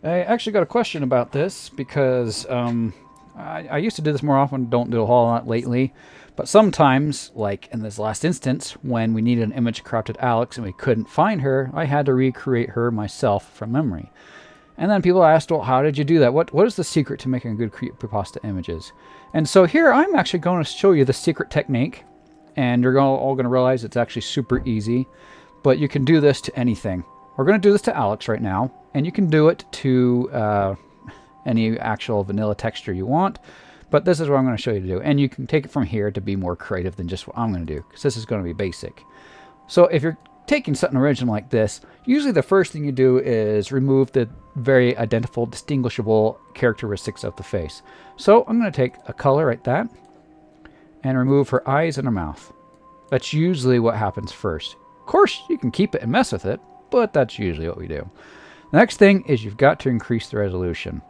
I actually got a question about this because I used to do this more often, don't do a whole lot lately. But sometimes, like in this last instance, when we needed an image of corrupted Alex and we couldn't find her, I had to recreate her myself from memory. And then people asked, well, how did you do that? What is the secret to making good creepypasta images? And so here I'm actually going to show you the secret technique. And you're all going to realize it's actually super easy. But you can do this to anything. We're going to do this to Alex right now. And you can do it to any actual vanilla texture you want. But this is what I'm going to show you to do. And you can take it from here to be more creative than just what I'm going to do. Because this is going to be basic. So if you're taking something original like this, usually the first thing you do is remove the very identifiable, distinguishable characteristics of the face. So I'm going to take a color like that and remove her eyes and her mouth. That's usually what happens first. Of course, you can keep it and mess with it, but that's usually what we do. The next thing is you've got to increase the resolution.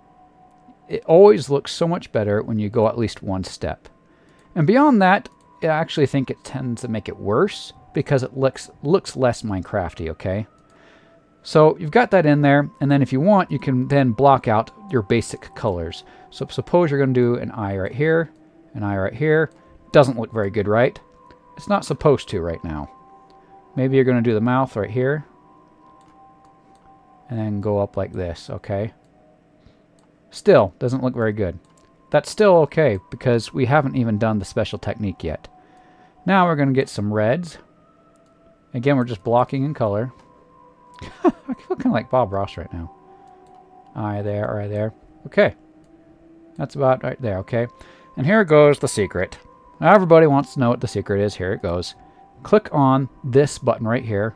It always looks so much better when you go at least one step. And beyond that, I actually think it tends to make it worse because it looks less Minecrafty, okay? So you've got that in there, and then if you want, you can then block out your basic colors. So suppose you're going to do an eye right here, an eye right here. Doesn't look very good, right? It's not supposed to right now. Maybe you're going to do the mouth right here, and then go up like this, okay? Still, doesn't look very good. That's still okay, because we haven't even done the special technique yet. Now we're going to get some reds. Again, we're just blocking in color. I feel kind of like Bob Ross right now. Eye there, eye there. Okay. That's about right there, okay? And here goes the secret. Now everybody wants to know what the secret is. Here it goes. Click on this button right here.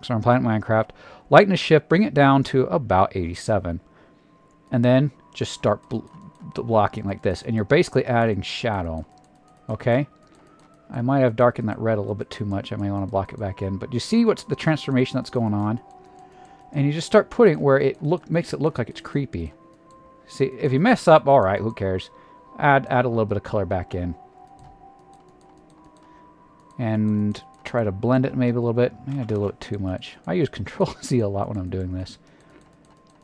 So I'm playing Minecraft. Lightness shift, bring it down to about 87. And then just start blocking like this. And you're basically adding shadow. Okay? I might have darkened that red a little bit too much. I may want to block it back in. But you see what's the transformation that's going on? And you just start putting it where it makes it look like it's creepy. See, if you mess up, alright, who cares? Add a little bit of color back in. And try to blend it maybe a little bit. Maybe I did a little bit too much. I use Control-Z a lot when I'm doing this.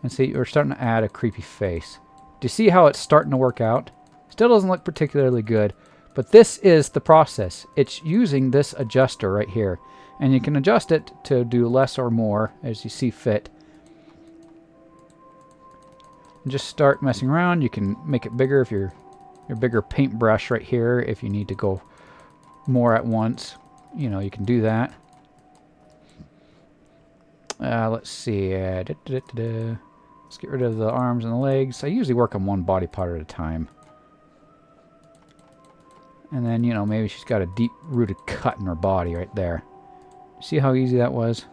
And see, we're starting to add a creepy face. Do you see how it's starting to work out? Still doesn't look particularly good. But this is the process. It's using this adjuster right here. And you can adjust it to do less or more as you see fit. And just start messing around. You can make it bigger if your bigger paintbrush right here. If you need to go more at once, you know, you can do that. Let's see. Let's get rid of the arms and the legs. I usually work on one body part at a time. And then, you know, maybe she's got a deep-rooted cut in her body right there. See how easy that was?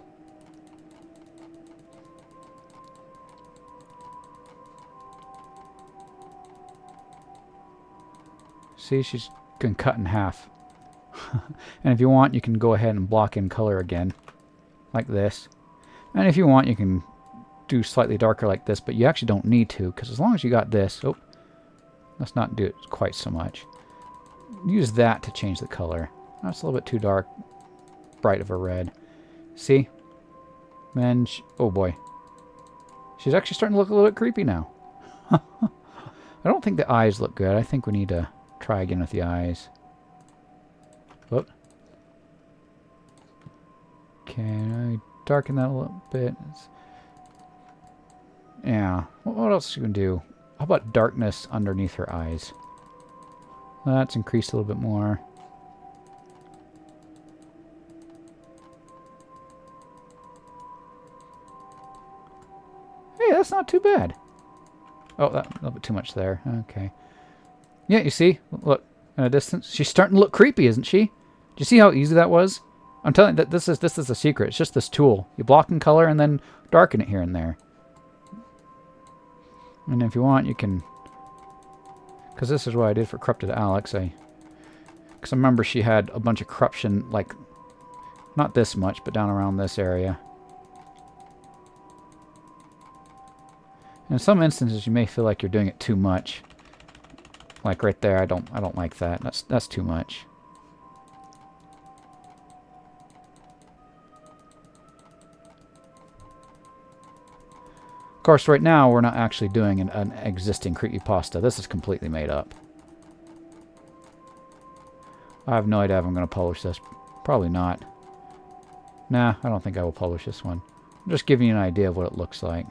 See, she's been cut in half. And if you want, you can go ahead and block in color again. Like this. And if you want, you can do slightly darker like this, but you actually don't need to, because as long as you got this... Oh, let's not do it quite so much. Use that to change the color. That's a little bit too dark, bright of a red. See? Then, oh boy. She's actually starting to look a little bit creepy now. I don't think the eyes look good. I think we need to try again with the eyes. Whoop. Can I darken that a little bit? Yeah. What else you can do? How about darkness underneath her eyes? Let's increase a little bit more. Hey, that's not too bad. Oh, that a little bit too much there. Okay. Yeah, you see? Look, in a distance. She's starting to look creepy, isn't she? Do you see how easy that was? I'm telling you that this is a secret. It's just this tool. You block in color and then darken it here and there. And if you want, you can... Because this is what I did for Corrupted Alex. Because I remember she had a bunch of corruption, like, not this much, but down around this area. In some instances, you may feel like you're doing it too much. Like right there, I don't like that. That's too much. course, right now we're not actually doing an existing creepypasta. This is completely made up. I have no idea if I'm going to publish this. Probably not. Nah, I don't think I will publish this one. I'm just giving you an idea of what it looks like.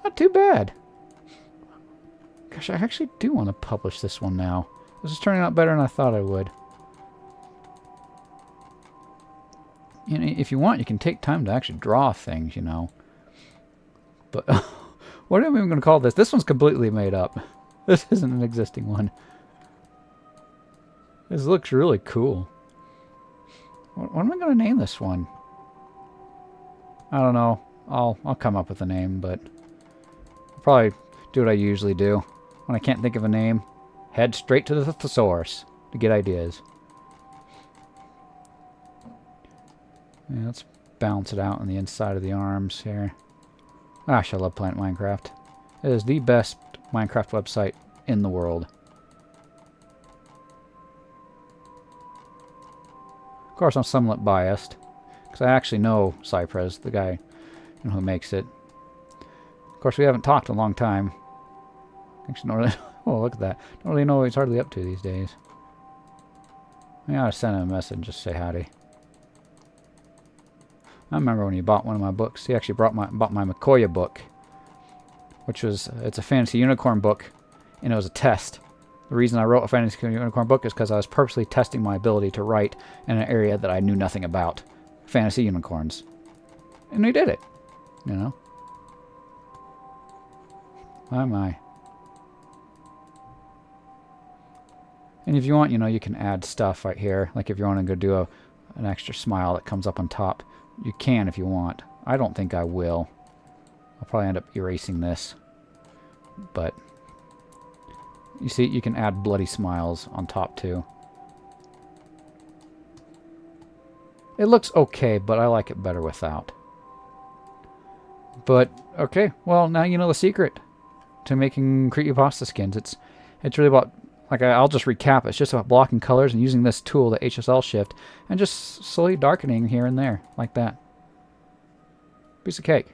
Not too bad. Gosh, I actually do want to publish this one now. This is turning out better than I thought I would. You know, if you want, you can take time to actually draw things, you know. But what am I even going to call this? This one's completely made up. This isn't an existing one. This looks really cool. What am I going to name this one? I don't know. I'll come up with a name, but I'll probably do what I usually do. When I can't think of a name, head straight to the thesaurus to get ideas. Yeah, let's balance it out on the inside of the arms here. Gosh, I love playing Minecraft. It is the best Minecraft website in the world. Of course, I'm somewhat biased, because I actually know Cypress, the guy who makes it. Of course, we haven't talked in a long time. Actually, don't really, oh, look at that. Don't really know what he's hardly up to these days. I gotta send him a message and just say howdy. I remember when he bought one of my books. He actually bought my Makoya book, which was, it's a fantasy unicorn book, and it was a test. The reason I wrote a fantasy unicorn book is because I was purposely testing my ability to write in an area that I knew nothing about. Fantasy unicorns. And he did it. You know? My. And if you want, you know, you can add stuff right here. Like if you want to go do an extra smile that comes up on top, you can if you want. I don't think I will. I'll probably end up erasing this. But you see, you can add bloody smiles on top too. It looks okay, but I like it better without. But, okay, well, now you know the secret to making creepypasta skins. It's really about, like, I'll just recap. It's just about blocking colors and using this tool, the HSL shift, and just slowly darkening here and there, like that. Piece of cake.